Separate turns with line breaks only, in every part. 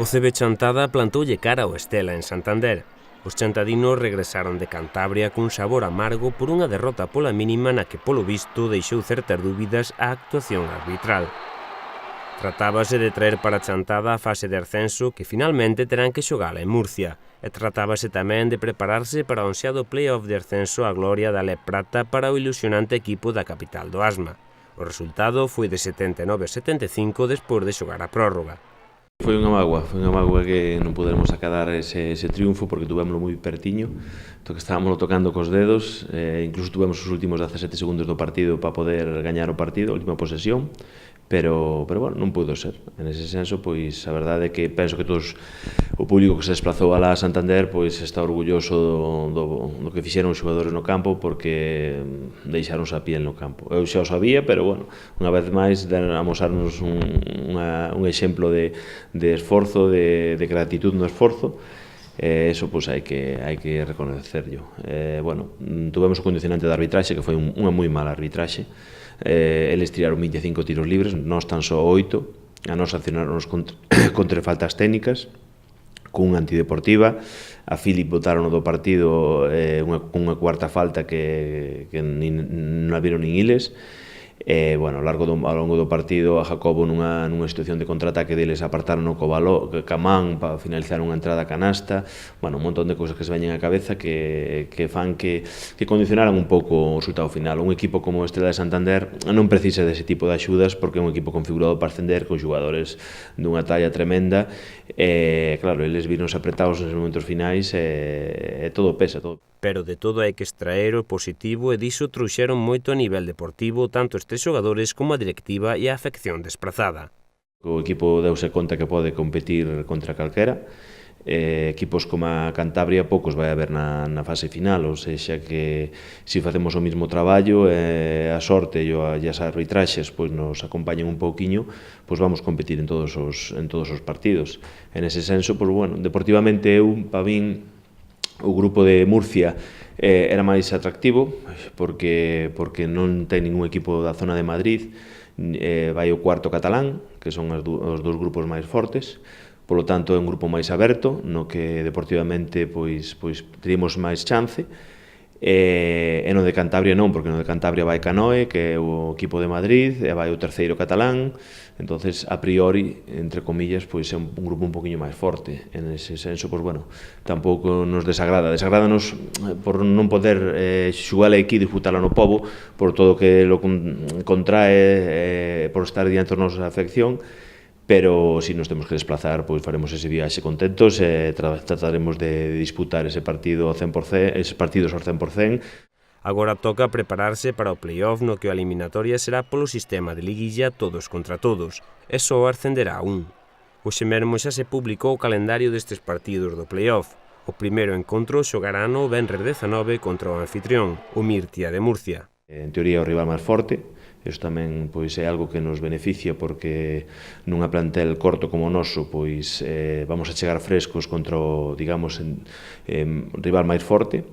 O CB Chantada plantoulle cara ao Estela en Santander. Os chantadinos regresaron de Cantabria cun sabor amargo por unha derrota pola mínima na que, polo visto, deixou certas dúbidas a actuación arbitral. Tratábase de traer para Chantada a fase de ascenso que finalmente terán que xogala en Murcia, e tratábase tamén de prepararse para o ansiado play-off de ascenso á gloria da Le Prata para o ilusionante equipo da capital do Asma. O resultado foi de 79-75 despois de xogar a prórroga.
Foi unha mágoa que non podermos acadar ese triunfo porque tuvémoslo moi pertiño, que estábamos tocando cos dedos, incluso tuvemos os últimos 17 segundos do partido para poder gañar o partido, a última posesión, pero bueno, non pudo ser. En ese senso, pois, a verdade é que penso que todos o público que se desplazou alá a Santander pois está orgulloso do que fixeron os xogadores no campo porque deixaronse a piel no campo. Eu xa o sabía, pero bueno, unha vez máis amosarnos un exemplo de esforzo, de gratitud no esforzo. Eso pois hai que reconocerlo. Bueno, tuvemos o condicionante da arbitraxe que foi unha moi mala arbitraxe. Eles tiraron 25 tiros libres, nós tan só 8, a nos sancionaronnos contra faltas técnicas cunha antideportiva, a Philip botaron do partido cunha cuarta falta que non a viron nin iles. Bueno, ao longo do partido a Jacobo nunha situación de contraataque deles apartaron co Camán para finalizar unha entrada canasta. Bueno, un montón de cousas que se veñen á cabeza que fan que condicionaran un pouco o resultado final. Un equipo como o Estrela de Santander non precisa dese tipo de axudas porque é un equipo configurado para ascender con xogadores dunha talla tremenda. Claro, eles vironse apretados nos momentos finais e todo pesa, todo.
Pero de todo hai que extraer o positivo e diso trouxeron moito a nivel deportivo tanto estes xogadores como a directiva e a afección desprazada.
O equipo deuse conta que pode competir contra calquera. Equipos como a Cantabria poucos vai haber na fase final, ou seja que se facemos o mismo traballo, a sorte e as arbitraxes pois nos acompañen un pouquiño, pois vamos competir en todos os partidos. En ese senso, pois bueno, deportivamente para min o grupo de Murcia era máis atractivo porque non ten ningún equipo da zona de Madrid, vai o cuarto catalán, que son os dous grupos máis fortes, polo tanto é un grupo máis aberto, no que deportivamente pois teríamos máis chance, e no de Cantabria non, porque no de Cantabria vai Canoe, que é o equipo de Madrid, e vai o terceiro catalán, entonces a priori, entre comillas, pois é un grupo un poquinho máis forte. En ese senso, pois bueno, tampouco nos desagrádanos por non poder xugala aquí e disfrutala no Pobo, por todo que lo contrae, por estar diante da nosa afección, pero se nos temos que desplazar, pois faremos ese viaxe contentos e trataremos de disputar ese partido ao 100%, eses partidos ao 100%.
Agora toca prepararse para o play-off no que a eliminatoria será polo sistema de liguilla todos contra todos, e só ascenderá un. Hoxe mesmo xa se publicou o calendario destes partidos do play-off. O primeiro encontro xogarán o venres 19 contra o anfitrión, o Mirtia de Murcia.
En teoría o rival máis forte. Isto tamén pois é algo que nos beneficia porque nunha plantel corto como o noso pois vamos a chegar frescos contra o, digamos, rival máis forte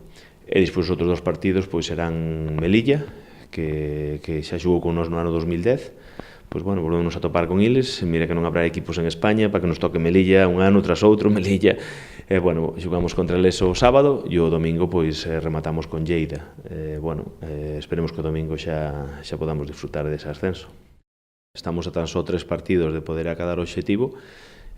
e despois os outros dos partidos pois serán Melilla, que xa xugou con nos no ano 2010. Pois bueno, volvemos a topar con eles, mira que non habrá equipos en España para que nos toque Melilla un ano tras outro, Melilla. Bueno, xugamos contra eles o sábado e o domingo pois rematamos con Lleida. Bueno, esperemos que o domingo xa podamos disfrutar dese ascenso. Estamos a tan só 3 partidos de poder acadar o obxectivo.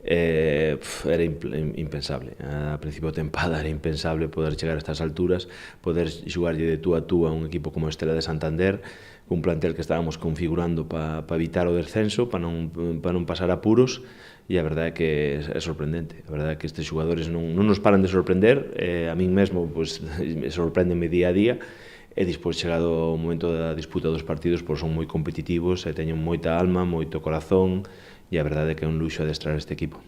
Era impensable, a principio de tempada era impensable poder chegar a estas alturas, poder xugarlle de tú a un equipo como a Estrela de Santander, un plantel que estábamos configurando para evitar o descenso, para non pasar apuros, e a verdade é que é sorprendente. A verdade é que estes xogadores non nos paran de sorprender, a min mesmo pois, sorpréndeme día a día, e despois chegado o momento da disputa dos partidos pois son moi competitivos e teñen moita alma, moito corazón, e a verdade é que é un luxo adestrar este equipo.